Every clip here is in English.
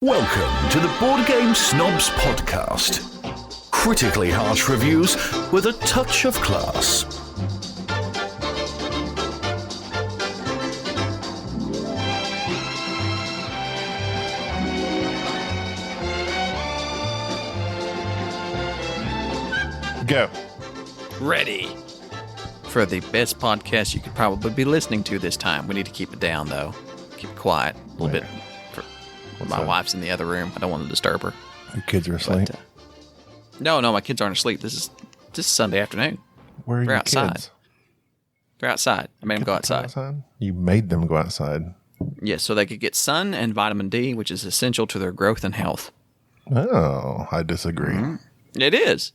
Welcome to the Board Game Snobs podcast. Critically harsh reviews with a touch of class. Go. Ready for the best podcast you could probably be listening to this time. We need to keep it down, though. Keep it quiet a little bit. My wife's in the other room. I don't want to disturb her. Your kids are asleep? But, no, my kids aren't asleep. This is Sunday afternoon. Where are They're your outside. kids? They're outside. I made them go outside. You made them go outside. Yes, so they could get sun and vitamin D, which is essential to their growth and health. Oh, I disagree. Mm-hmm. It is.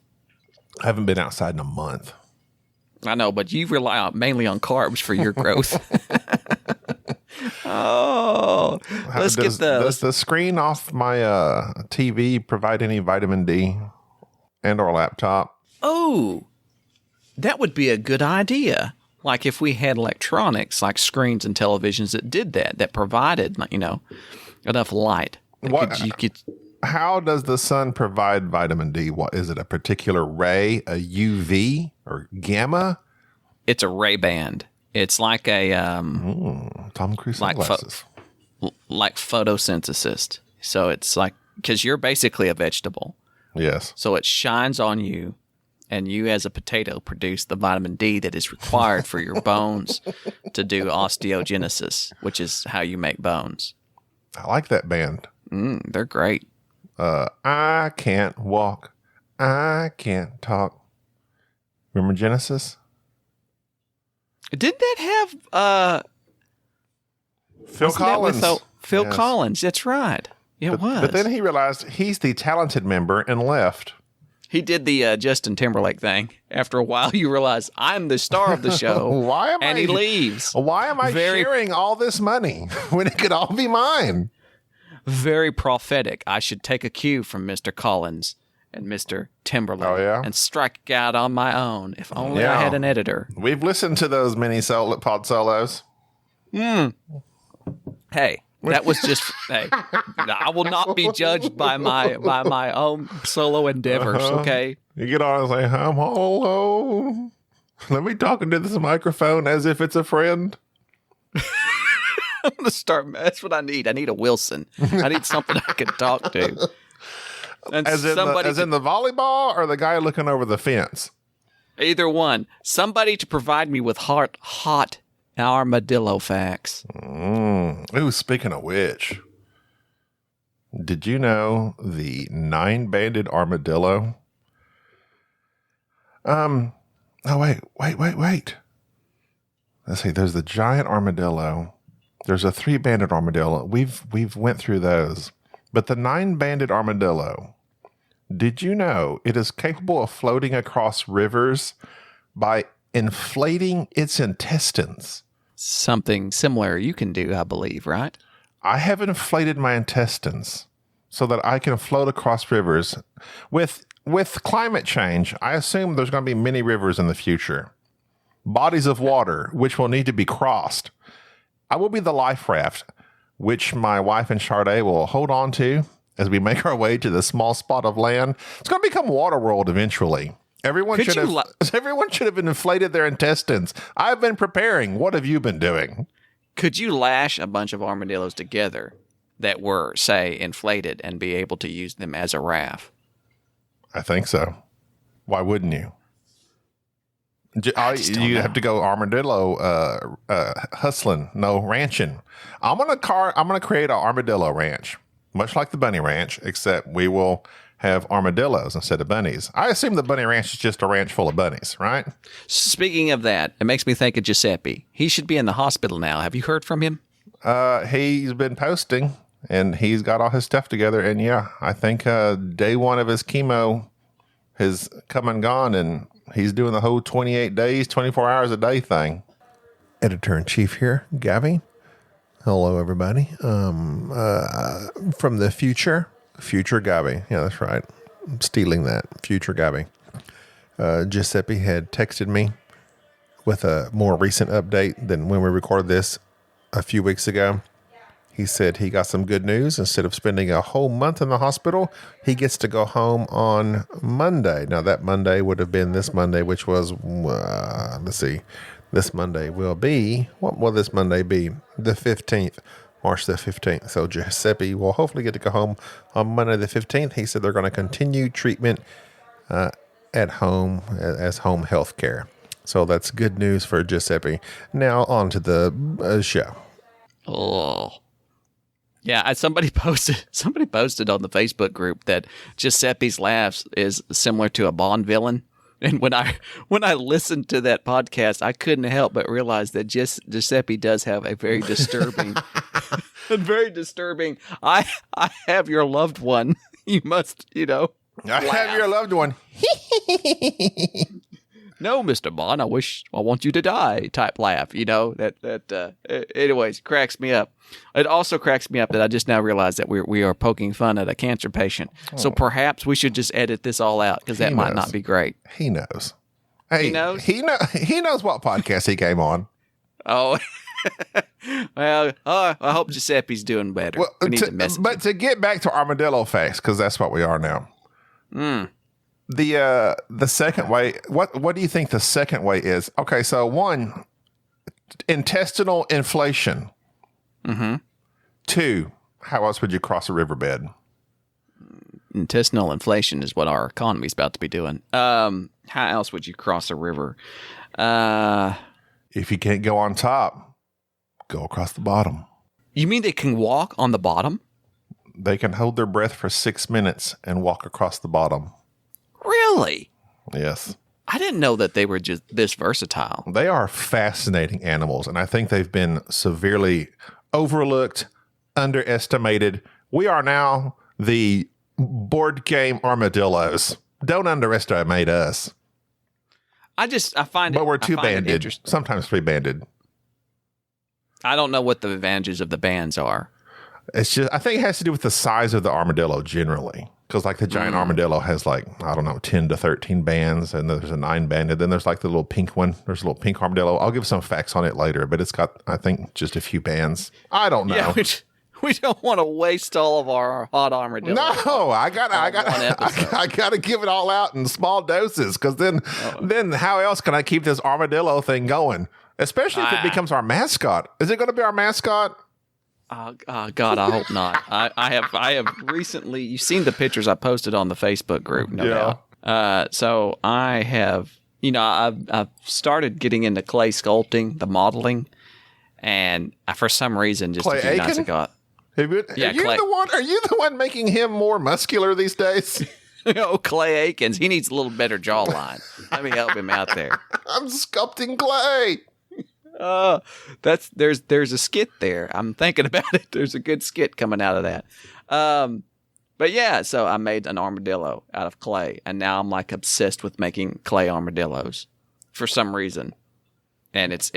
I haven't been outside in a month. I know, but you rely mainly on carbs for your growth. Oh, Does the screen off my TV provide any vitamin D and or laptop? Oh, that would be a good idea. Like if we had electronics, like screens and televisions that did that provided, enough light. How does the sun provide vitamin D? What is it? A particular ray, a UV or gamma? It's a ray band. It's like a Tom Cruise sunglasses. Like photosynthesis. So it's like, because you're basically a vegetable. Yes. So it shines on you, and you as a potato produce the vitamin D that is required for your bones to do osteogenesis, which is how you make bones. I like that band. They're great. I can't walk. I can't talk. Remember Genesis? Did that have Phil Collins? Phil Yes. Collins, that's right. It was. But then he realized he's the talented member and left. He did the Justin Timberlake thing. After a while, you realize I'm the star of the show. He leaves. Why am I sharing all this money when it could all be mine? Very prophetic. I should take a cue from Mr. Collins and Mr. Timberlake and strike out on my own. If only I had an editor. We've listened to those mini pod solos. Hey, that was just. Hey, I will not be judged by my own solo endeavors. Okay. You get on and say, "I'm all alone. Let me talk into this microphone as if it's a friend." I'm gonna start. That's what I need. I need a Wilson. I need something I can talk to. And as in the volleyball or the guy looking over the fence? Either one. Somebody to provide me with hot armadillo facts. Ooh, speaking of which, did you know the 9-banded armadillo? Oh, wait. Let's see. There's the giant armadillo. There's a 3-banded armadillo. We've went through those. But the 9-banded armadillo, did you know it is capable of floating across rivers by inflating its intestines? Something similar you can do, I believe, right? I have inflated my intestines so that I can float across rivers. With climate change, I assume there's going to be many rivers in the future. Bodies of water, which will need to be crossed. I will be the life raft, which my wife and Sade will hold on to as we make our way to the small spot of land. It's going to become Waterworld eventually. Everyone should have inflated their intestines. I've been preparing. What have you been doing? Could you lash a bunch of armadillos together that were, say, inflated and be able to use them as a raft? I think so. Why wouldn't you? You have to go armadillo ranching. I'm gonna create an armadillo ranch, much like the bunny ranch, except we will have armadillos instead of bunnies. I assume the bunny ranch is just a ranch full of bunnies, right? Speaking of that, it makes me think of Giuseppe. He should be in the hospital now. Have you heard from him? He's been posting, and he's got all his stuff together. And yeah, I think day one of his chemo has come and gone, and he's doing the whole 28 days, 24 hours a day thing. Editor-in-chief here, Gabby. Hello, everybody. From the future Gabby. Yeah, that's right. I'm stealing that. Future Gabby. Giuseppe had texted me with a more recent update than when we recorded this a few weeks ago. He said he got some good news. Instead of spending a whole month in the hospital, he gets to go home on Monday. Now, that Monday would have been this Monday, which was, let's see, this Monday will be, what will this Monday be? The 15th, March the 15th. So Giuseppe will hopefully get to go home on Monday the 15th. He said they're going to continue treatment at home as home health care. So that's good news for Giuseppe. Now on to the show. Oh. Yeah, somebody posted on the Facebook group that Giuseppe's laughs is similar to a Bond villain. And when I listened to that podcast, I couldn't help but realize that Giuseppe does have a very disturbing, I have your loved one. You must, I have your loved one. No, Mr. Bond, I want you to die type laugh, anyways, cracks me up. It also cracks me up that I just now realized that we are poking fun at a cancer patient. Oh. So perhaps we should just edit this all out because that might not be great. He knows. Hey, he knows? He knows what podcast he came on. Oh, well, I hope Giuseppe's doing better. Well, we need to message but to get back to armadillo face, because that's what we are now. The second way, what do you think the second way is? Okay, so 1, intestinal inflation. Mm-hmm. 2, how else would you cross a riverbed? Intestinal inflation is what our economy's about to be doing. How else would you cross a river? If you can't go on top, go across the bottom. You mean they can walk on the bottom? They can hold their breath for 6 minutes and walk across the bottom. Really? Yes. I didn't know that they were just this versatile. They are fascinating animals, and I think they've been severely overlooked, underestimated. We are now the board game armadillos. Don't underestimate us. I find it. But we're two-banded, sometimes three-banded. I don't know what the advantages of the bands are. It's just, I think it has to do with the size of the armadillo generally. Because like the giant armadillo has 10 to 13 bands, and there's a 9-banded. Then there's like the little pink one. There's a little pink armadillo. I'll give some facts on it later, but it's got, I think, just a few bands. I don't know. Yeah, we don't want to waste all of our hot armadillo. No, I gotta give it all out in small doses, because then how else can I keep this armadillo thing going? Especially if it becomes our mascot. Is it going to be our mascot? God, I hope not. I have recently. You've seen the pictures I posted on the Facebook group, no doubt. So I have, I've started getting into clay sculpting, the modeling, and for some reason, just Clay a few nights ago. Are you the one making him more muscular these days? Clay Aikens. He needs a little better jawline. Let me help him out there. I'm sculpting clay. There's a skit there. I'm thinking about it. There's a good skit coming out of that. But yeah, so I made an armadillo out of clay, and now I'm like obsessed with making clay armadillos for some reason. And it's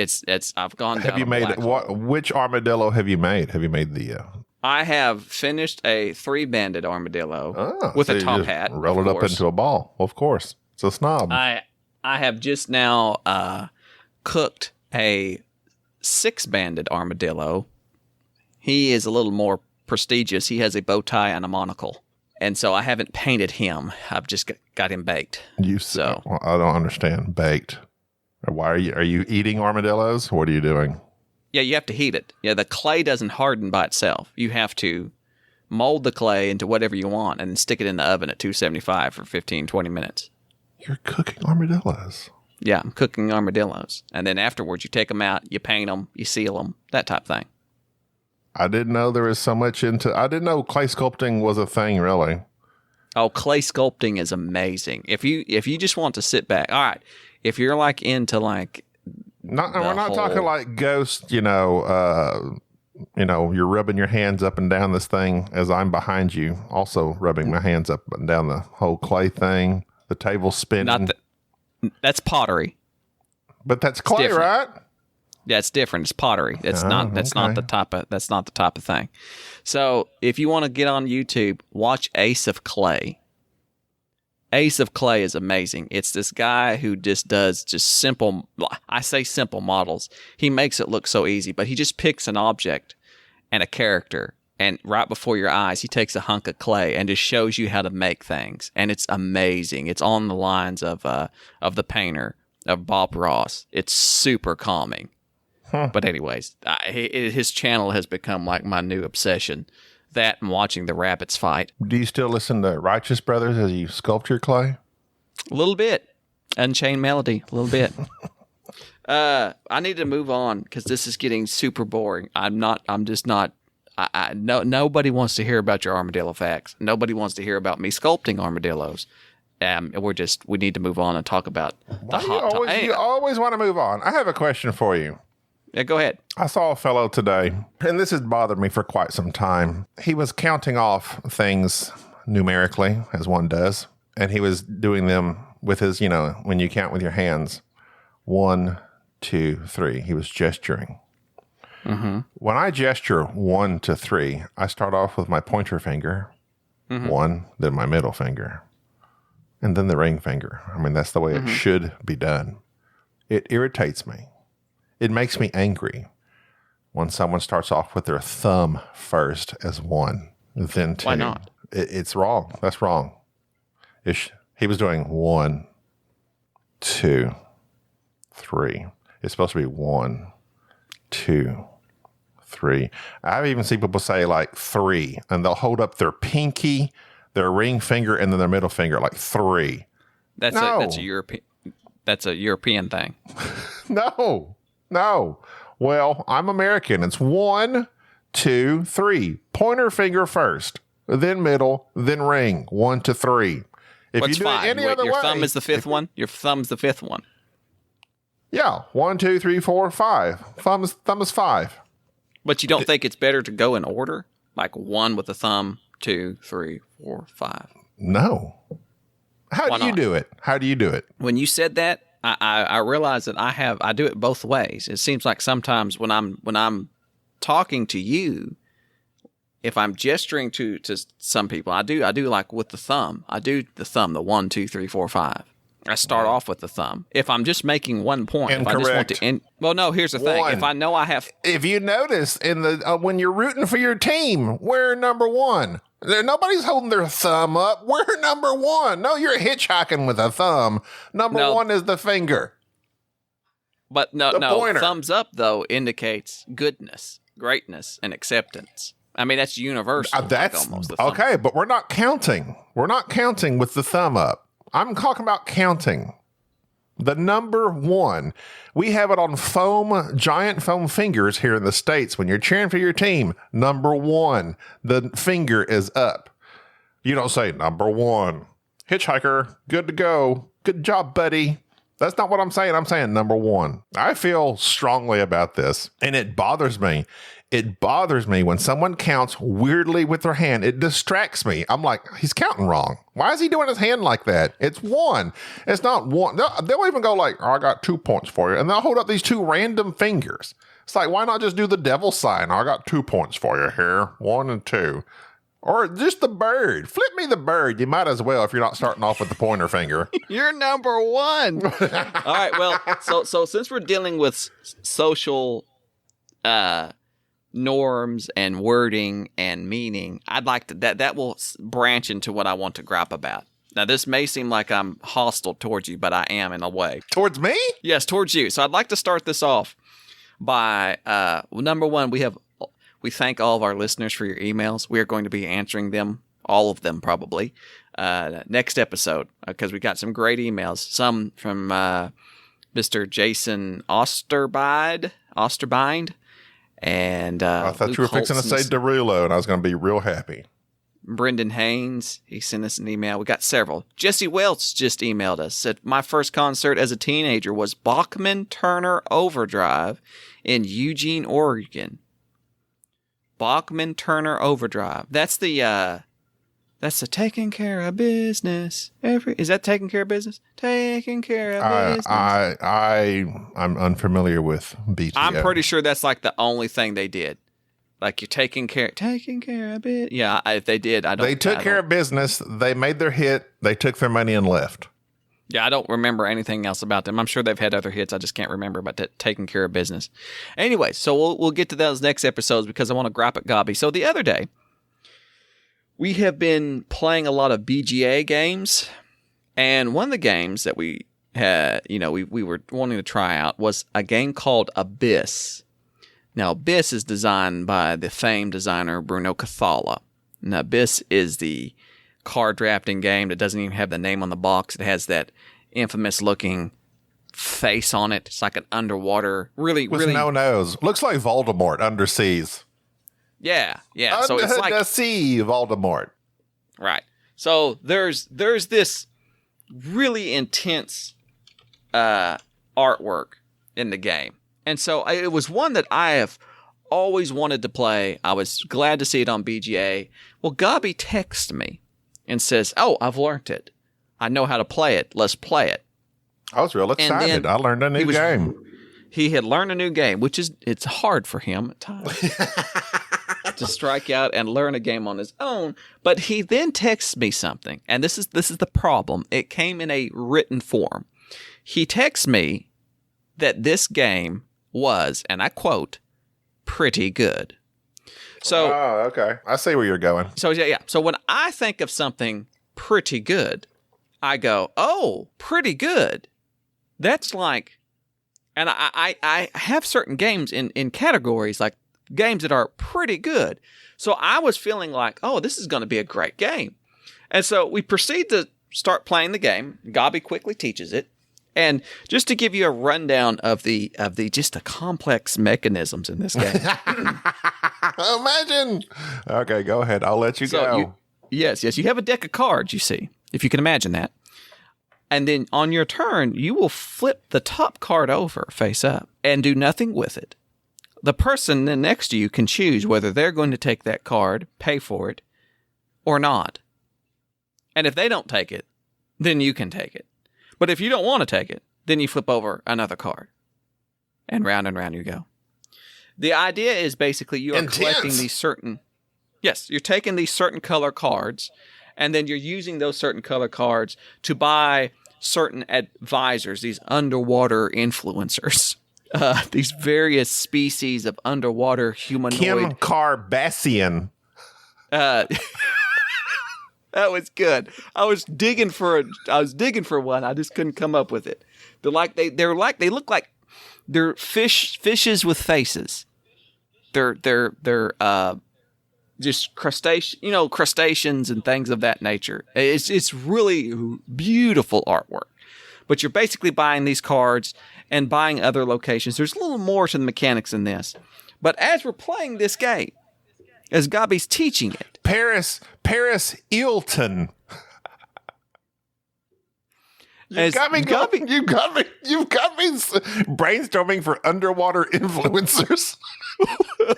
I've gone down. Have you made which armadillo have you made? Have you made the? I have finished a 3-banded armadillo with a top hat. Roll it up into a ball. Of course, it's a snob. I have just now cooked a 6-banded armadillo. He is a little more prestigious. He has a bow tie and a monocle. And so I haven't painted him. I've just got him baked. Well, I don't understand. Baked. Why are you eating armadillos? What are you doing? Yeah, you have to heat it. Yeah, the clay doesn't harden by itself. You have to mold the clay into whatever you want and then stick it in the oven at 275 for 15, 20 minutes. You're cooking armadillos. Yeah, I'm cooking armadillos. And then afterwards, you take them out, you paint them, you seal them, that type of thing. I didn't know there was so much I didn't know clay sculpting was a thing, really. Oh, clay sculpting is amazing. If you just want to sit back, all right, if you're like into like... we're not talking like Ghost, you're rubbing your hands up and down this thing as I'm behind you, also rubbing my hands up and down the whole clay thing, the table spinning. That's pottery. But that's clay, right? Yeah, it's different. It's pottery. That's not the type of thing. So if you want to get on YouTube, watch Ace of Clay. Ace of Clay is amazing. It's this guy who just does simple, I say simple models. He makes it look so easy, but he just picks an object and a character. And right before your eyes, he takes a hunk of clay and just shows you how to make things. And it's amazing. It's on the lines of The Painter, of Bob Ross. It's super calming. But anyways, his channel has become like my new obsession. That and watching the rabbits fight. Do you still listen to Righteous Brothers as you sculpt your clay? A little bit. Unchained Melody, a little bit. I need to move on because this is getting super boring. I'm just not. Nobody wants to hear about your armadillo facts. Nobody wants to hear about me sculpting armadillos. We need to move on and talk about the hot topic. You always want to move on. I have a question for you. Yeah, go ahead. I saw a fellow today, and this has bothered me for quite some time. He was counting off things numerically, as one does, and he was doing them with his, when you count with your hands. 1, 2, 3. He was gesturing. Mm-hmm. When I gesture 1 to 3, I start off with my pointer finger, 1, then my middle finger, and then the ring finger. I mean, that's the way it should be done. It irritates me. It makes me angry when someone starts off with their thumb first as 1, then 2. Why not? It's wrong. That's wrong. He was doing 1, 2, 3. It's supposed to be 1, 2, 3. I've even seen people say like 3, and they'll hold up their pinky, their ring finger, and then their middle finger like 3. That's a European thing. No. Well, I'm American. It's 1, 2, 3. Pointer finger first, then middle, then ring. 1 to 3. If What's you do 5? it any other way, your thumb is the fifth one. Your thumb's the fifth one. Yeah, 1, 2, 3, 4, 5. Thumb is 5. But you don't think it's better to go in order, like 1 with the thumb, 2, 3, 4, 5? No. How do you do it? How do you do it? When you said that, I realized that I do it both ways. It seems like sometimes when I'm talking to you, if I'm gesturing to some people, I do like with the thumb. I do the thumb, the 1, 2, 3, 4, 5. I start off with the thumb. If I'm just making one point, Incorrect. If I just want to well, no, here's the thing. If I know I have, if you notice in the when you're rooting for your team, we're number 1. Nobody's holding their thumb up. We're number 1. No, you're hitchhiking with a thumb. Number 1 is the finger. But no, pointer. Thumbs up though indicates goodness, greatness, and acceptance. I mean, that's universal. That's almost the thumb. Okay, but we're not counting. We're not counting with the thumb up. I'm talking about counting. The number 1. We have it on giant foam fingers here in the States. When you're cheering for your team, number 1, the finger is up. You don't say number 1. Hitchhiker, good to go. Good job, buddy. That's not what I'm saying. I'm saying number 1. I feel strongly about this, and it bothers me. It bothers me when someone counts weirdly with their hand. It distracts me. I'm like, he's counting wrong. Why is he doing his hand like that? It's 1. It's not 1. They'll even go like, I got 2 points for you. And they'll hold up these 2 random fingers. It's like, why not just do the devil sign? I got 2 points for you here. 1 and 2. Or just the bird. Flip me the bird. You might as well if you're not starting off with the pointer finger. You're number 1. All right. Well, so since we're dealing with social norms and wording and meaning, I'd like to that will branch into what I want to gripe about. Now, this may seem like I'm hostile towards you, but I am in a way. Towards me? Yes, towards you. So I'd like to start this off by number 1, we thank all of our listeners for your emails. We are going to be answering them, all of them probably, next episode, because we got some great emails. Some from Mr. Jason Osterbind. And I thought Luke you were fixing to say Derulo, and I was going to be real happy. Brendan Haynes, he sent us an email. We got several. Jesse Welch just emailed us. Said, my first concert as a teenager was Bachman-Turner Overdrive in Eugene, Oregon. Bachman-Turner Overdrive. That's the taking care of business. Is that taking care of business? Taking care of business. I'm unfamiliar with BTO. I'm pretty sure that's like the only thing they did. Like you're taking care of it. Yeah, if they did, I don't. They took care of business. They made their hit. They took their money and left. Yeah, I don't remember anything else about them. I'm sure they've had other hits. I just can't remember about taking care of business. Anyway, so we'll get to those next episodes because I want to gripe at Gabi. So the other day, we have been playing a lot of BGA games, and one of the games that we had, we were wanting to try out was a game called Abyss. Now, Abyss is designed by the famed designer Bruno Cathala. Now, Abyss is the card drafting game that doesn't even have the name on the box. It has that infamous looking face on it. It's like an underwater, really no nose. Looks like Voldemort underseas. Yeah. So it's like sea Voldemort. Right. So there's this really intense artwork in the game. And so it was one that I have always wanted to play. I was glad to see it on BGA. Well, Gabi texts me and says, "Oh, I've learned it. I know how to play it. Let's play it." I was real excited. I learned a new game. He had learned a new game, which it's hard for him at times to strike out and learn a game on his own. But he then texts me something, and this is the problem. It came in a written form. He texts me that this game was, and I quote, pretty good. So, okay. I see where you're going. So, yeah. So when I think of something pretty good, I go, oh, pretty good. That's like, and I have certain games in categories, like games that are pretty good. So I was feeling like, oh, this is going to be a great game. And so we proceed to start playing the game. Gabi quickly teaches it. And just to give you a rundown of the complex mechanisms in this game. Imagine. Okay, go ahead. I'll let you go. Yes. You have a deck of cards, you see, if you can imagine that. And then on your turn, you will flip the top card over face up and do nothing with it. The person then next to you can choose whether they're going to take that card, pay for it, or not. And if they don't take it, then you can take it. But if you don't want to take it, then you flip over another card. And round you go. The idea is basically you are collecting these certain... Yes, you're taking these certain color cards, and then you're using those certain color cards to buy certain advisors, these underwater influencers. These various species of underwater humanoid... Kim Kardashian. That was good. I was digging for one. I just couldn't come up with it. They look like they're fishes with faces. They're just crustaceans and things of that nature. It's really beautiful artwork. But you're basically buying these cards and buying other locations. There's a little more to the mechanics in this. But as we're playing this game, as Gabi's teaching it, Paris Hilton. You've got me brainstorming for underwater influencers.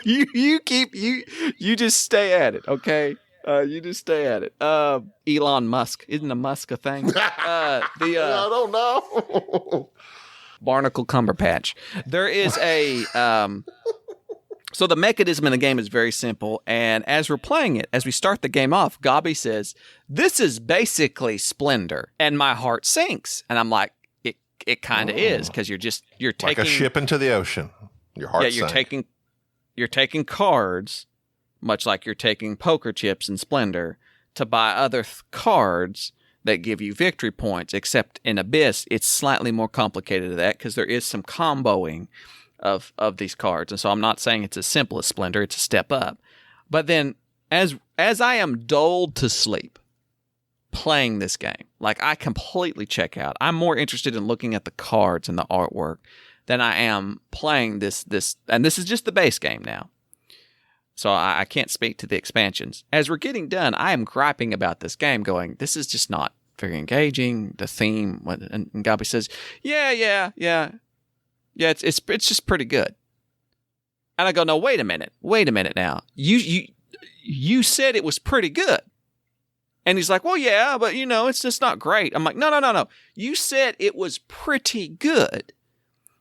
you just stay at it, okay? You just stay at it. Elon Musk, isn't a Musk a thing? I don't know. Barnacle Cumberpatch. There is a So the mechanism in the game is very simple, and as we're playing it, as we start the game off, Gabi says, "This is basically Splendor," and my heart sinks, and I'm like, "It kind of is," because you're taking like a ship into the ocean. Your heart. Yeah, you're taking cards, much like you're taking poker chips in Splendor, to buy other cards that give you victory points. Except in Abyss, it's slightly more complicated than that because there is some comboing of these cards. And so I'm not saying it's as simple as Splendor, it's a step up. But then as I am dulled to sleep playing this game, like I completely check out. I'm more interested in looking at the cards and the artwork than I am playing this and this is just the base game now. So I can't speak to the expansions. As we're getting done, I am griping about this game going, this is just not very engaging. The theme, and Gabi says, yeah, it's just pretty good. And I go, no, wait a minute now. You said it was pretty good. And he's like, well, yeah, but it's just not great. I'm like, no. You said it was pretty good.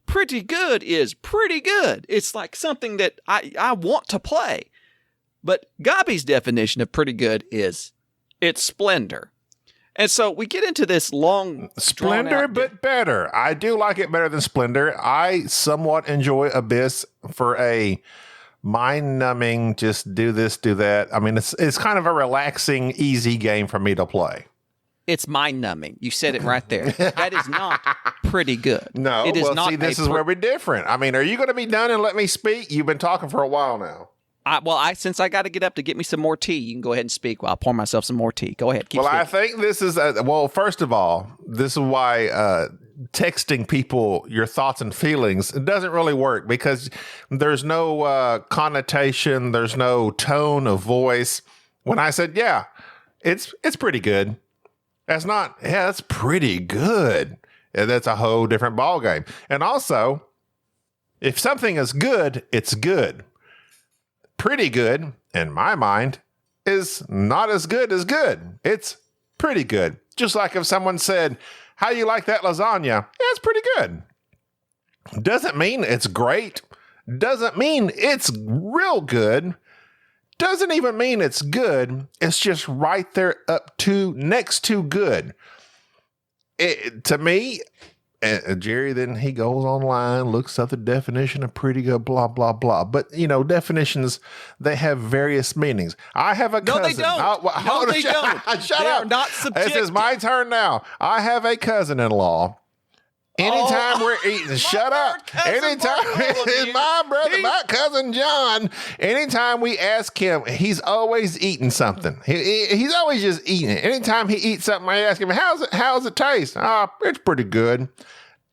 Pretty good is pretty good. It's like something that I want to play. But Gabi's definition of pretty good is it's Splendor. And so we get into this long Splendor, but better. I do like it better than Splendor. I somewhat enjoy Abyss for a mind-numbing, just do this, do that. I mean, it's kind of a relaxing, easy game for me to play. It's mind-numbing. You said it right there. That is not pretty good. No, it is well, not see, this is where we're different. I mean, are you going to be done and let me speak? You've been talking for a while now. Since I got to get up to get me some more tea, you can go ahead and speak while I pour myself some more tea. Go ahead. Keep speaking. I think this is, first of all, this is why texting people your thoughts and feelings, it doesn't really work because there's no connotation, there's no tone of voice. When I said, yeah, it's pretty good. That's pretty good. And that's a whole different ballgame. And also, if something is good, it's good. Pretty good, in my mind, is not as good as good. It's pretty good. Just like if someone said, how you like that lasagna? Yeah, it's pretty good. Doesn't mean it's great. Doesn't mean it's real good. Doesn't even mean it's good. It's just right there next to good. To me, Jerry, then he goes online, looks up the definition of pretty good, blah, blah, blah. But, definitions, they have various meanings. I have a cousin. No, they don't. Shut they up. Are not subjective. This is my turn now. I have a cousin-in-law. Anytime we're eating, shut up. Anytime it's my brother, my cousin John. Anytime we ask him, he's always eating something. He's always just eating it. Anytime he eats something, I ask him, how's it taste? It's pretty good.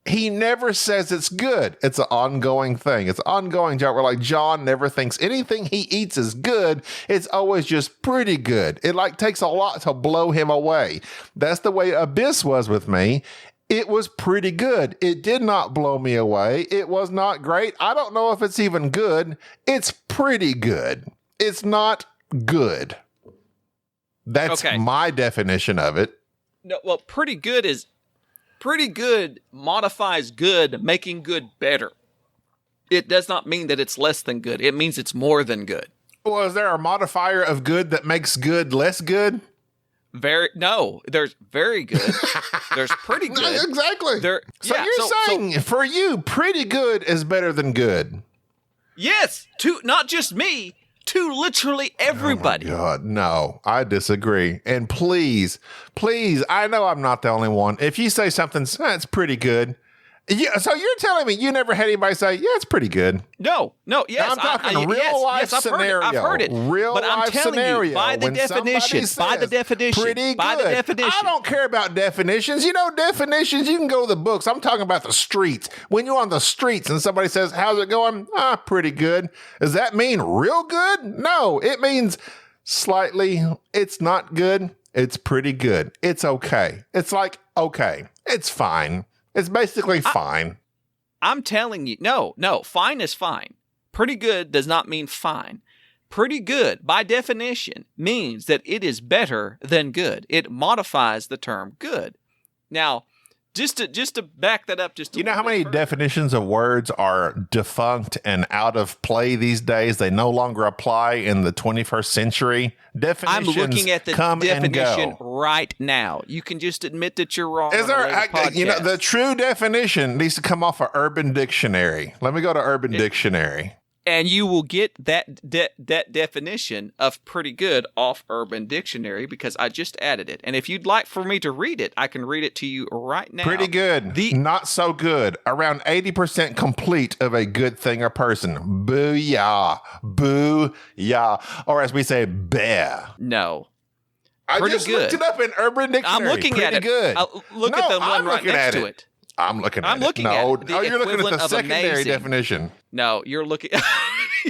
He never says it's good. It's an ongoing thing. It's an ongoing joke. We're like, John never thinks anything he eats is good. It's always just pretty good. It takes a lot to blow him away. That's the way Abyss was with me. It was pretty good. It did not blow me away. It was not great. I don't know if it's even good. It's pretty good. It's not good. That's my definition of it. No, well, pretty good modifies good, making good better. It does not mean that it's less than good. It means it's more than good. Well, is there a modifier of good that makes good less good? There's very good. There's pretty good. Exactly. You're saying for you, pretty good is better than good. Yes, not just me, to literally everybody. Oh my God, no, I disagree. And please, I know I'm not the only one. If you say something, that's pretty good. Yeah, so you're telling me you never had anybody say, yeah, it's pretty good? No, yes. I'm talking real life scenario. I've heard it. Real but life I'm telling scenario. You, by the definition, pretty good. I don't care about definitions. Definitions, you can go to the books. I'm talking about the streets. When you're on the streets and somebody says, how's it going? Pretty good. Does that mean real good? No, it means slightly. It's not good. It's pretty good. It's okay. It's like, okay, it's fine. It's basically fine. I'm telling you, no, fine is fine. Pretty good does not mean fine. Pretty good, by definition, means that it is better than good. It modifies the term good. Now, just to back that up, you know how many definitions of words are defunct and out of play these days? They no longer apply in the 21st century. Definitions I'm looking at the come definition and go. right now. You can just admit that you're wrong. Is there? The true definition needs to come off of Urban Dictionary. Let me go to Urban Dictionary. And you will get that definition of pretty good off Urban Dictionary because I just added it. And if you'd like for me to read it, I can read it to you right now. Pretty good. Not so good. Around 80% complete of a good thing or person. Booyah. Booyah. Or as we say, bear. No. I just looked it up in Urban Dictionary. I'm looking at it. Good. Look at the one right next to it. I'm looking at it. No, you're looking at the secondary definition. No, you're looking.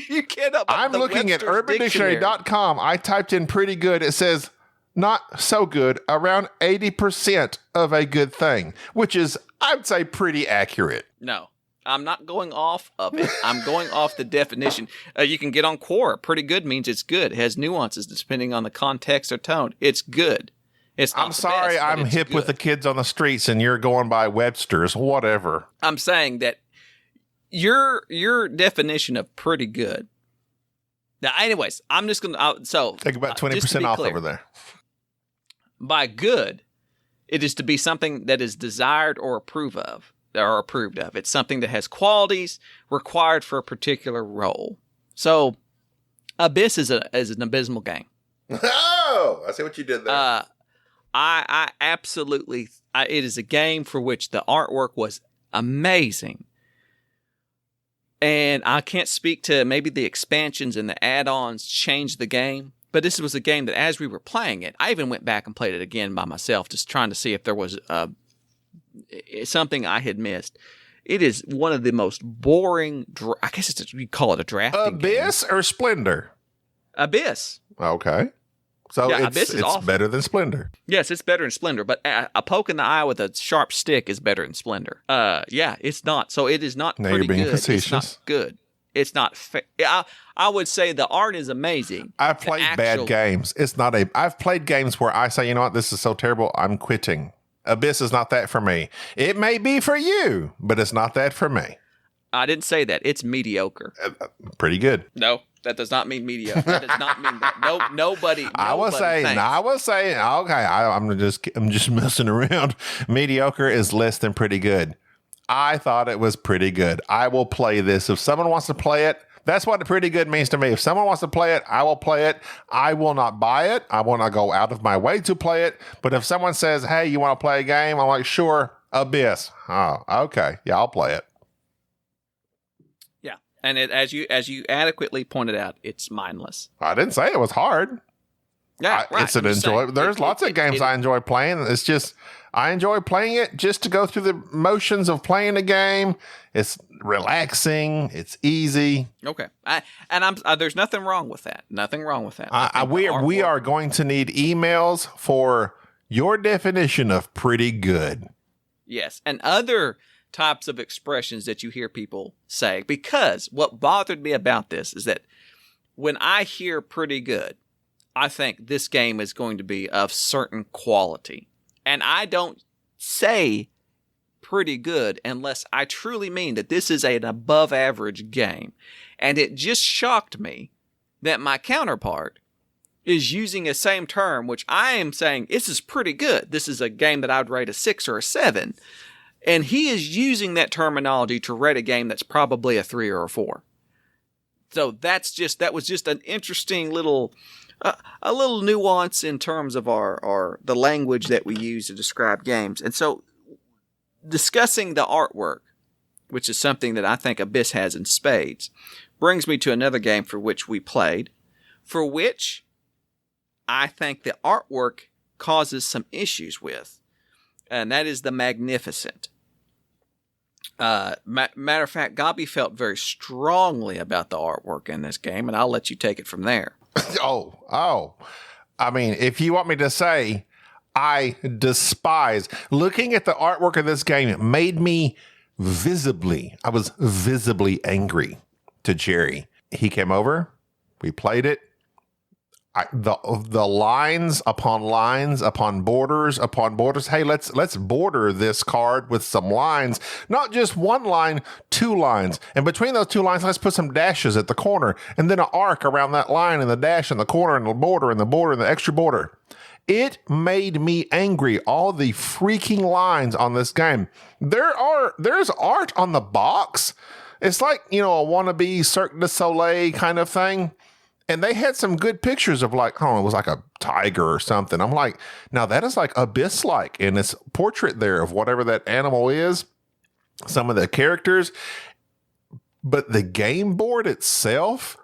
You can't. I'm looking at UrbanDictionary.com. I typed in pretty good. It says not so good, around 80% of a good thing, which is, I'd say, pretty accurate. No, I'm not going off of it. I'm going off the definition. You can get on Quora. Pretty good means it's good. It has nuances depending on the context or tone. It's good. I'm sorry, best, I'm hip with the kids on the streets and you're going by Webster's, whatever. I'm saying that your definition of pretty good. Now, anyways, I'm just going to, take about 20% off clear, over there. By good, It is to be something that is desired or approved of. It's something that has qualities required for a particular role. So, Abyss is an abysmal game. Oh, I see what you did there. I absolutely, it is a game for which the artwork was amazing. And I can't speak to maybe the expansions and the add-ons changed the game, but this was a game that as we were playing it, I even went back and played it again by myself, just trying to see if there was something I had missed. It is one of the most boring, I guess you call it a drafting Abyss game. Or Splendor? Abyss. Okay. So Yeah, it's awesome. better than Splendor. Yes, it's better than Splendor, but a poke in the eye with a sharp stick is better than Splendor. Yeah, it's not. So it is not Now pretty you're being good. facetious. It's not good. It's not fair. I would say the art is amazing. I've played bad games. I've played games where I say, you know what, this is so terrible, I'm quitting. Abyss is not that for me. It may be for you, but it's not that for me. I didn't say that. It's mediocre. Pretty good. No, that does not mean mediocre. That does not mean that. Nobody. I was saying, okay, I'm just messing around. Mediocre is less than pretty good. I thought it was pretty good. I will play this. If someone wants to play it, that's what pretty good means to me. If someone wants to play it, I will play it. I will not buy it. I will not go out of my way to play it. But if someone says, hey, you want to play a game? I'm like, sure, Abyss. Oh, okay. Yeah, I'll play it. Yeah. And as you adequately pointed out, it's mindless. I didn't say it was hard. Yeah, right. It's an enjoy. There's lots of games I enjoy playing. It's just I enjoy playing it just to go through the motions of playing a game. It's relaxing. It's easy. Okay, there's nothing wrong with that. Nothing wrong with that. We are going to need emails for your definition of pretty good. Yes, and other types of expressions that you hear people say. Because what bothered me about this is that when I hear pretty good, I think this game is going to be of certain quality. And I don't say pretty good unless I truly mean that this is an above average game. And it just shocked me that my counterpart is using the same term, which I am saying this is pretty good. This is a game that I would rate a 6 or a 7. And he is using that terminology to rate a game that's probably a 3 or a 4. So that was just an interesting little a little nuance in terms of the language that we use to describe games. And so discussing the artwork, which is something that I think Abyss has in spades, brings me to another game for which we played, for which I think the artwork causes some issues with, and that is the Magnificent. Matter of fact, Gabi felt very strongly about the artwork in this game, and I'll let you take it from there. Oh. I mean, if you want me to say, I despise looking at the artwork of this game. It made me I was visibly angry to Jerry. He came over. We played it. The lines upon borders. Hey, let's border this card with some lines, not just one line, 2 lines. And between those 2 lines, let's put some dashes at the corner and then an arc around that line and the dash in the corner and the border and the border and the extra border. It made me angry. All the freaking lines on this game. There's art on the box. It's like, a wannabe Cirque du Soleil kind of thing. And they had some good pictures of it was like a tiger or something. I'm like, now that is like Abyss-like. And this portrait there of whatever that animal is, some of the characters. But the game board itself,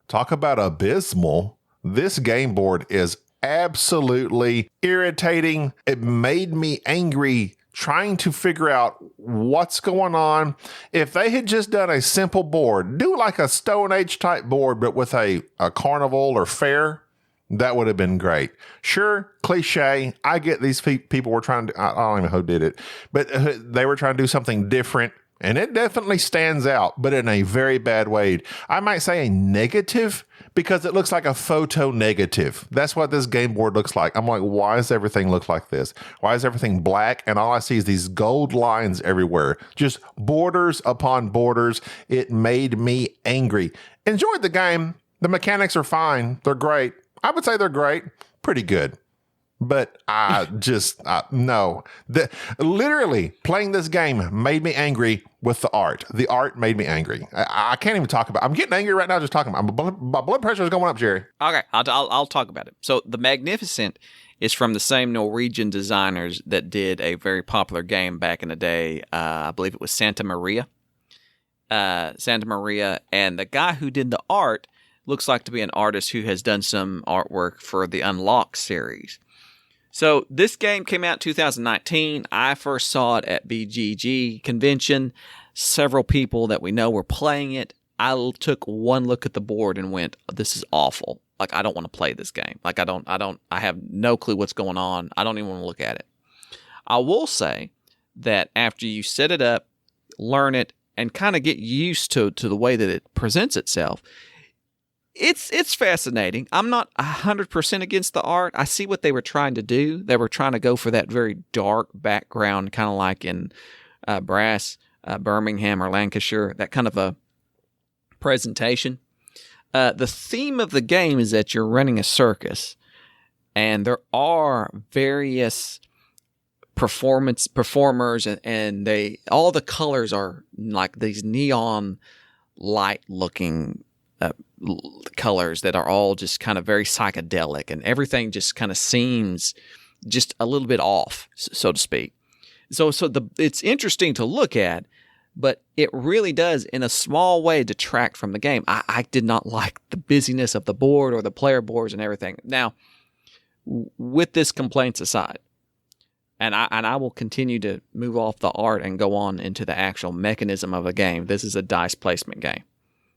talk about abysmal. This game board is absolutely irritating. It made me angry trying to figure out what's going on. If they had just done a simple board, do like a Stone Age type board, but with a carnival or fair, that would have been great. Sure, cliche. I get these people were trying to, I don't even know who did it, but they were trying to do something different. And it definitely stands out, but in a very bad way. I might say a negative because it looks like a photo negative. That's what this game board looks like. I'm like, why does everything look like this? Why is everything black? And all I see is these gold lines everywhere. Just borders upon borders. It made me angry. Enjoyed the game. The mechanics are fine. They're great. I would say they're great. Pretty good. But I just, no. Literally, playing this game made me angry with the art. The art made me angry. I can't even talk about it. I'm getting angry right now just talking about it. My blood pressure is going up, Jerry. Okay, I'll talk about it. So the Magnificent is from the same Norwegian designers that did a very popular game back in the day. I believe it was Santa Maria. Santa Maria. And the guy who did the art looks like to be an artist who has done some artwork for the Unlock series. So this game came out in 2019. I first saw it at BGG convention. Several people that we know were playing it. I took one look at the board and went, "This is awful. Like, I don't want to play this game. Like, I have no clue what's going on. I don't even want to look at it." I will say that after you set it up, learn it, and kind of get used to the way that it presents itself, it's fascinating. I'm not 100% against the art. I see what they were trying to do. They were trying to go for that very dark background, kind of like in Brass, Birmingham, or Lancashire, that kind of a presentation. The theme of the game is that you're running a circus, and there are various performers, and all the colors are like these neon light looking colors that are all just kind of very psychedelic, and everything just kind of seems just a little bit off, so to speak. So it's interesting to look at, but it really does, in a small way, detract from the game. I did not like the busyness of the board or the player boards and everything. Now, with this complaints aside, and I will continue to move off the art and go on into the actual mechanism of a game. This is a dice placement game,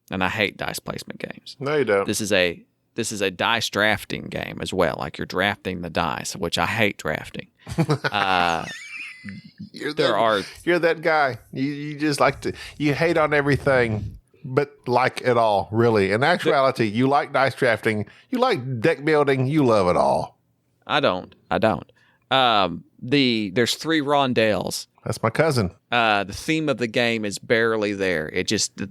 and I hate dice placement games. No, you don't. This is a dice drafting game as well. Like, you're drafting the dice, which I hate drafting. You're that guy. You just like to, you hate on everything, but like it all, really. In actuality, you like dice drafting, you like deck building, you love it all. I don't. There's 3 rondelles. That's my cousin. The theme of the game is barely there. It just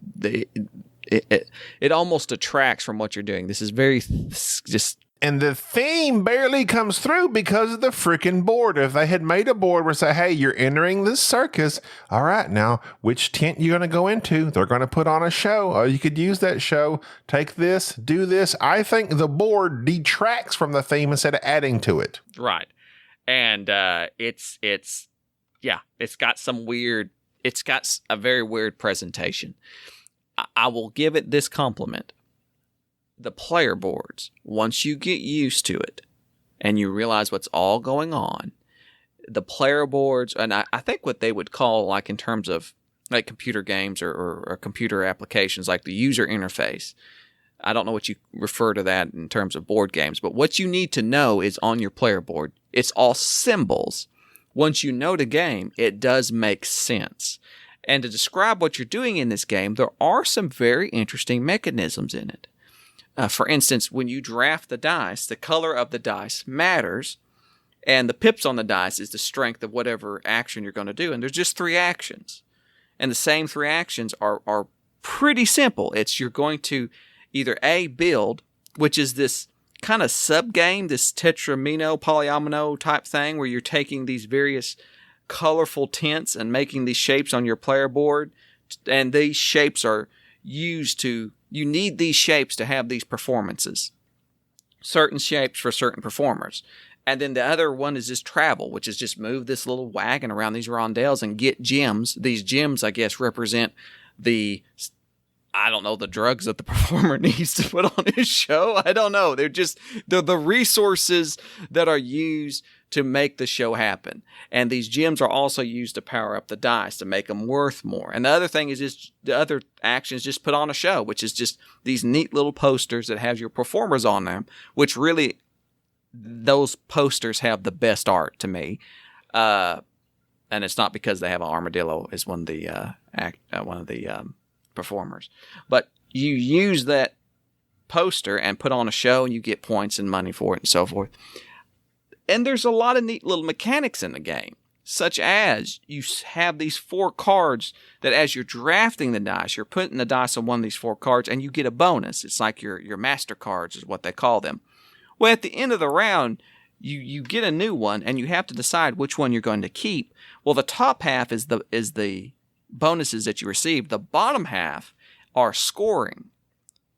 it almost detracts from what you're doing. This is very just. And the theme barely comes through because of the freaking board. If they had made a board where say, "Hey, you're entering this circus. All right, now which tent you going to go into? They're going to put on a show. Oh, you could use that show. Take this, do this." I think the board detracts from the theme instead of adding to it. Right. And it's got a very weird presentation. I will give it this compliment. The player boards, once you get used to it and you realize what's all going on, the player boards, and I think what they would call, like, in terms of like computer games or computer applications, like the user interface. I don't know what you refer to that in terms of board games, but what you need to know is on your player board. It's all symbols. Once you know the game, it does make sense. And to describe what you're doing in this game, there are some very interesting mechanisms in it. For instance, when you draft the dice, the color of the dice matters, and the pips on the dice is the strength of whatever action you're going to do. And there's just 3 actions. And the same 3 actions are pretty simple. You're going to either A, build, which is this kind of sub-game, this tetramino, polyomino type thing, where you're taking these various colorful tints and making these shapes on your player board. And these shapes are used to... You need these shapes to have these performances. Certain shapes for certain performers. And then the other one is just travel, which is just move this little wagon around these rondelles and get gems. These gems, I guess, represent the drugs that the performer needs to put on his show. I don't know. They're just the resources that are used to make the show happen. And these gems are also used to power up the dice to make them worth more. And the other thing is just the other action is just put on a show, which is just these neat little posters that have your performers on them, which really, those posters have the best art to me. And it's not because they have an armadillo as one of the performers, but you use that poster and put on a show, and you get points and money for it and so forth. And there's a lot of neat little mechanics in the game, such as you have these 4 cards that as you're drafting the dice, you're putting the dice on one of these 4 cards and you get a bonus. It's like your master cards is what they call them. Well, at the end of the round, you get a new one and you have to decide which one you're going to keep. Well, the top half is the bonuses that you receive. The bottom half are scoring.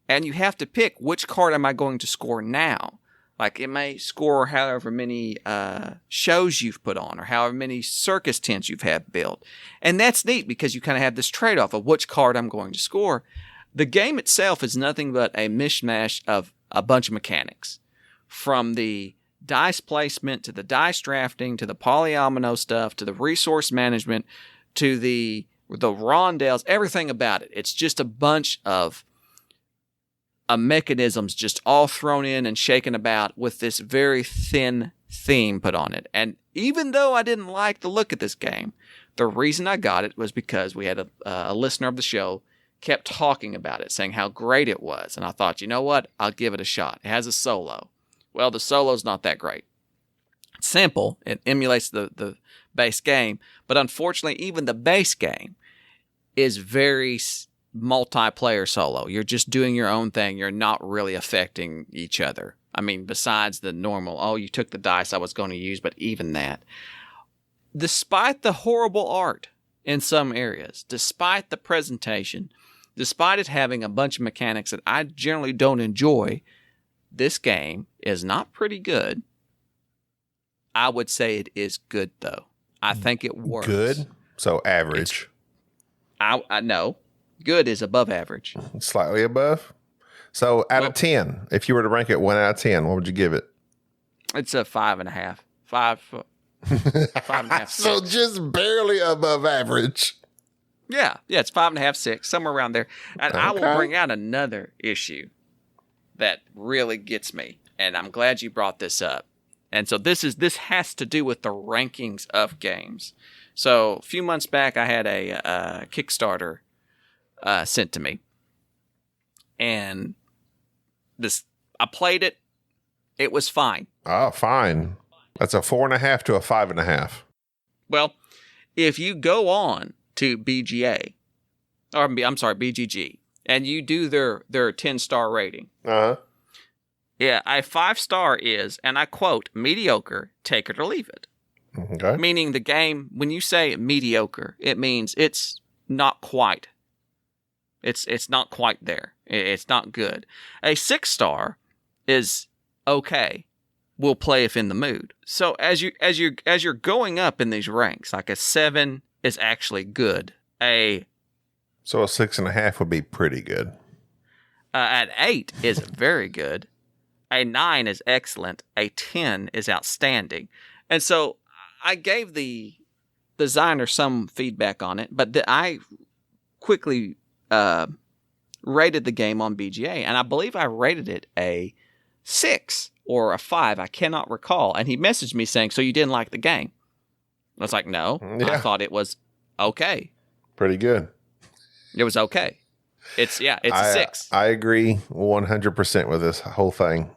And you have to pick which card am I going to score now. Like it may score however many shows you've put on or however many circus tents you've had built. And that's neat because you kind of have this trade-off of which card I'm going to score. The game itself is nothing but a mishmash of a bunch of mechanics. From the dice placement to the dice drafting to the polyomino stuff to the resource management to the rondelles, everything about it. It's just a bunch of mechanisms just all thrown in and shaken about with this very thin theme put on it. And even though I didn't like the look of this game, the reason I got it was because we had a listener of the show kept talking about it, saying how great it was. And I thought, you know what? I'll give it a shot. It has a solo. Well, the solo's not that great. It's simple. It emulates the base game. But unfortunately, even the base game is very multiplayer solo. You're just doing your own thing. You're not really affecting each other. I mean, besides the normal, you took the dice I was going to use, but even that. Despite the horrible art in some areas, despite the presentation, despite it having a bunch of mechanics that I generally don't enjoy, this game is not pretty good. I would say it is good, though. I think it works. Good? So average. I know. Good is above average. Slightly above? So out of 10, if you were to rank it 1 out of 10, what would you give it? It's a 5.5. 5.5. So just barely above average. Yeah, it's 5.5, 6, somewhere around there. And I will bring out another issue that really gets me. And I'm glad you brought this up. And so this has to do with the rankings of games. So a few months back, I had a Kickstarter sent to me, and I played it. It was fine. Oh, fine. That's a 4.5 to a 5.5. Well, if you go on to BGG, and you do their 10-star rating, yeah, a 5-star is, and I quote, mediocre, take it or leave it. Okay. Meaning the game, when you say mediocre, it means it's not quite. It's not quite there. It's not good. A 6-star is okay. We'll play if in the mood. So as you're going up in these ranks, like a 7 is actually good. So a 6.5 would be pretty good. An 8 is very good. A 9 is excellent. A 10 is outstanding. And so I gave the designer some feedback on it, but I quickly rated the game on BGA, and I believe I rated it a 6 or a 5. I cannot recall. And he messaged me saying, so you didn't like the game? I was like, no. Yeah. I thought it was okay. Pretty good. It was okay. It's a 6. I agree 100% with this whole thing.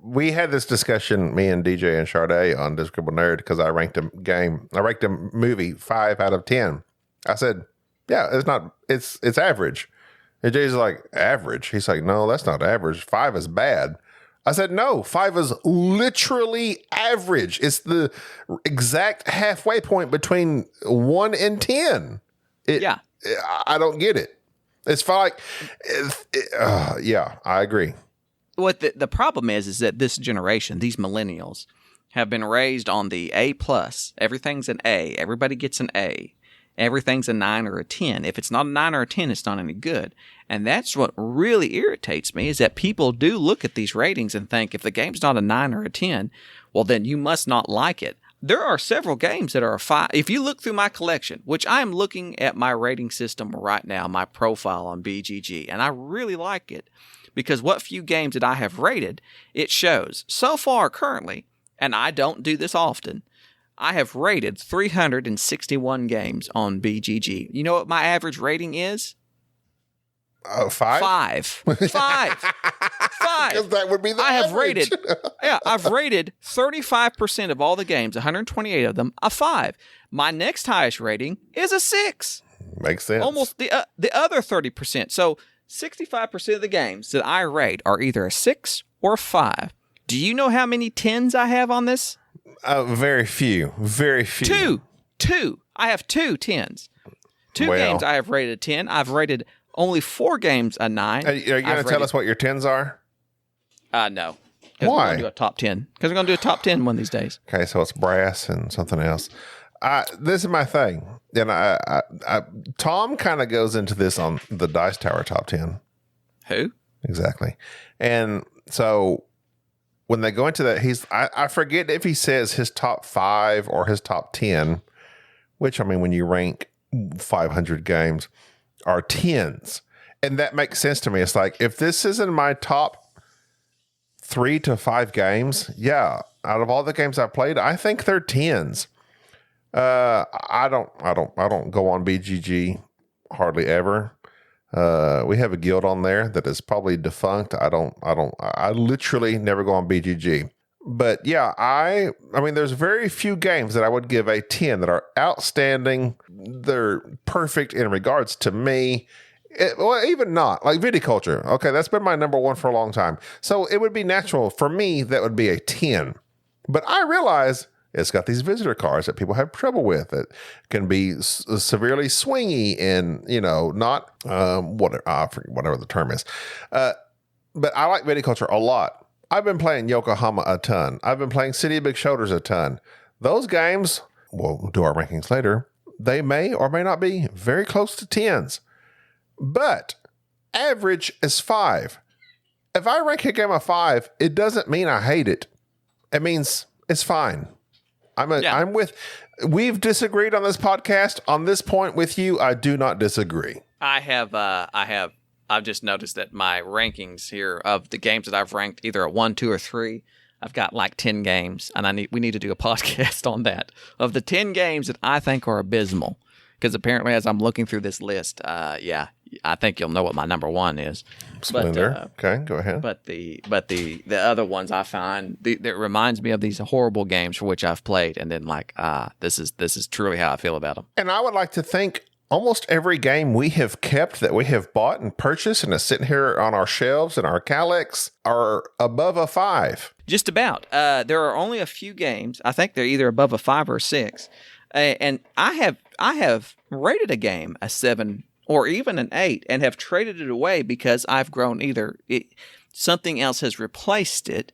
We had this discussion, me and DJ and Sade on Discoverable Nerd, because I ranked a movie 5 out of 10. I said, yeah, it's average. And Jay's like, average? He's like, no, that's not average. 5 is bad. I said, no, 5 is literally average. It's the exact halfway point between 1 and 10. I don't get it. It's like, I agree. What the problem is that this generation, these millennials, have been raised on the A+. Everything's an A. Everybody gets an A. Everything's a 9 or a 10. If it's not a 9 or a 10, it's not any good. And that's what really irritates me, is that people do look at these ratings and think if the game's not a 9 or a 10, well, then you must not like it. There are several games that are a 5. If you look through my collection, which I am looking at my rating system right now, my profile on BGG, and I really like it because what few games that I have rated, it shows. So far, currently, and I don't do this often, I have rated 361 games on BGG. You know what my average rating is? 5? 5. 5. 5. Because that would be the average. I've rated 35% of all the games, 128 of them, a 5. My next highest rating is a 6. Makes sense. Almost the other 30%. So 65% of the games that I rate are either a 6 or a 5. Do you know how many 10s I have on this? Very few. Very few. Two. I have 2 10s. Two games I have rated a 10. I've rated only 4 games a 9. Are you going to tell us what your 10s are? No. Why? We're going to do a top 10. Because we're going to do a top 10 one of these days. Okay, so it's brass and something else. This is my thing. And Tom kind of goes into this on the Dice Tower top 10. Who? Exactly. And so when they go into that, I forget if he says his top 5 or his top 10, which, I mean, when you rank 500 games, are 10s. And that makes sense to me. It's like, if this is in my top 3 to 5 games, yeah, out of all the games I've played, I think they're 10s. I don't go on BGG hardly ever. We have a guild on there that is probably defunct. I literally never go on BGG. But yeah, I mean, there's very few games that I would give a 10 that are outstanding. They're perfect in regards to me. Well, even not like viticulture. Okay, that's been my number 1 for a long time. So it would be natural for me that would be a 10. But I realize it's got these visitor cards that people have trouble with. It can be severely swingy and, not whatever the term is. But I like viticulture a lot. I've been playing Yokohama a ton. I've been playing City of Big Shoulders a ton. Those games, we'll do our rankings later, they may or may not be very close to 10s. But average is 5. If I rank a game a 5, it doesn't mean I hate it. It means it's fine. We've disagreed on this podcast. On this point with you, I do not disagree. I've just noticed that my rankings here of the games that I've ranked either at 1, 2, or 3, I've got like 10 games, and we need to do a podcast on that. Of the 10 games that I think are abysmal, because apparently as I'm looking through this list, I think you'll know what my number 1 is. Splendor. Okay, go ahead. But the other ones I find that reminds me of these horrible games for which I've played, and then this is truly how I feel about them. And I would like to think almost every game we have kept that we have bought and purchased and is sitting here on our shelves and our Calyx are above a 5. Just about. There are only a few games. I think they're either above a 5 or a 6. And I have rated a game a 7 or even an 8 and have traded it away because I've grown something else has replaced it,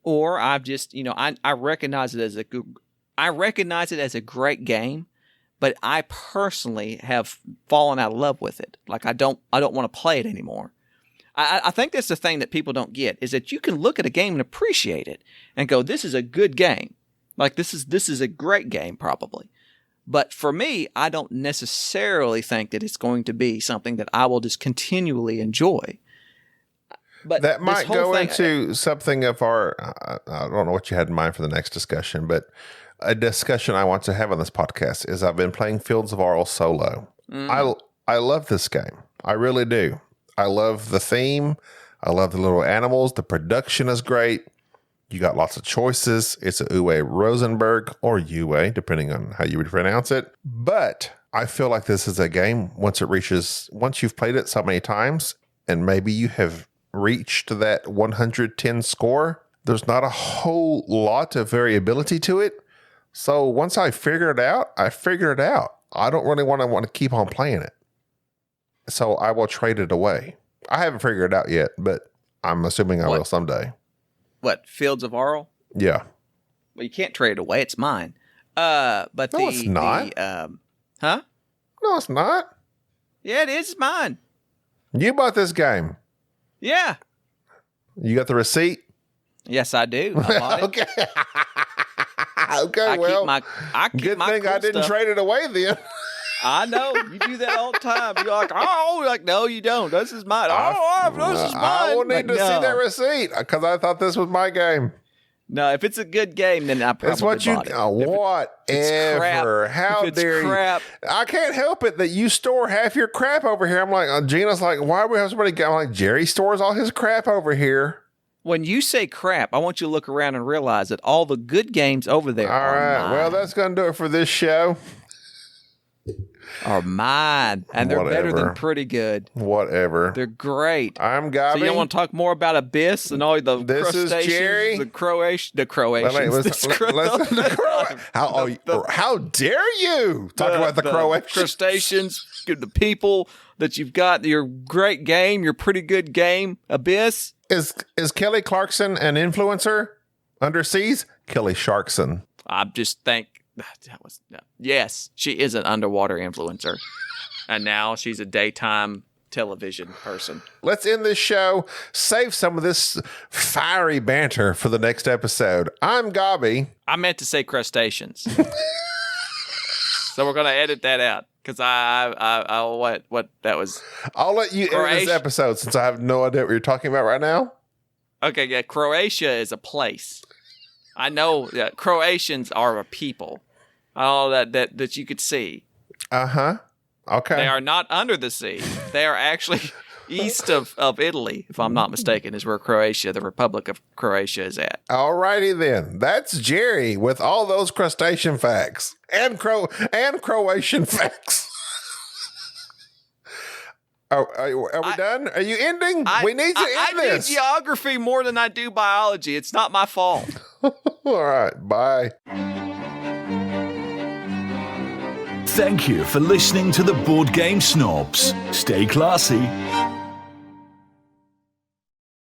or I've just, I recognize it as a great game, but I personally have fallen out of love with it. Like I don't want to play it anymore. I think that's the thing that people don't get, is that you can look at a game and appreciate it and go, this is a good game. Like this is a great game probably. But for me, I don't necessarily think that it's going to be something that I will just continually enjoy. But that might go into something of our, I don't know what you had in mind for the next discussion, but a discussion I want to have on this podcast is I've been playing Fields of Arle solo. I love this game. I really do. I love the theme. I love the little animals. The production is great. You got lots of choices. It's a Uwe Rosenberg or Uwe, depending on how you would pronounce it. But I feel like this is a game, once you've played it so many times, and maybe you have reached that 110 score, there's not a whole lot of variability to it. So once I figure it out, I don't really want to keep on playing it. So I will trade it away. I haven't figured it out yet, but I'm assuming I will someday. What, Fields of Arle? Yeah. Well, you can't trade it away. It's mine. But no, it's not. Huh? No, it's not. Yeah, it is. It's mine. You bought this game. Yeah. You got the receipt? Yes, I do. I bought it. Okay. Okay, good thing I didn't trade it away then. I know. You do that all the time. You're like, no, you don't. This is mine. This is mine. I will need to see that receipt because I thought this was my game. No, if it's a good game, then I probably bought it. Whatever. How dare you? I can't help it that you store half your crap over here. I'm like, Gina's like, why do we have somebody? I'm like, Jerry stores all his crap over here. When you say crap, I want you to look around and realize that all the good games over there are mine. Well, that's going to do it for this show. are mine, and they're better Whatever. than pretty good. Whatever. They're great. I'm Gabi. So you want to talk more about abyss and all the This is crustaceans, Jerry. the Croatians, how dare you talk about the Croatians? crustaceans, the people that you've got, your great game, your pretty good game, Abyss. Is Kelly Clarkson an influencer underseas? Kelly Sharkson. I just think yes, she is an underwater influencer, and now she's a daytime television person. Let's end this show. Save some of this fiery banter for the next episode. I'm Gabi. I meant to say crustaceans, so we're gonna edit that out because what that was. I'll let you end this episode since I have no idea what you're talking about right now. Okay, yeah, Croatia is a place. I know that Croatians are a people. All that you could see. Uh-huh. Okay. They are not under the sea. They are actually east of Italy, if I'm not mistaken, is where Croatia, the Republic of Croatia, is at. All righty then. That's Jerry with all those crustacean facts and Croatian facts. Are we done? Are you ending? We need to end this. I do geography more than I do biology. It's not my fault. All right. Bye. Thank you for listening to the Board Game Snobs. Stay classy.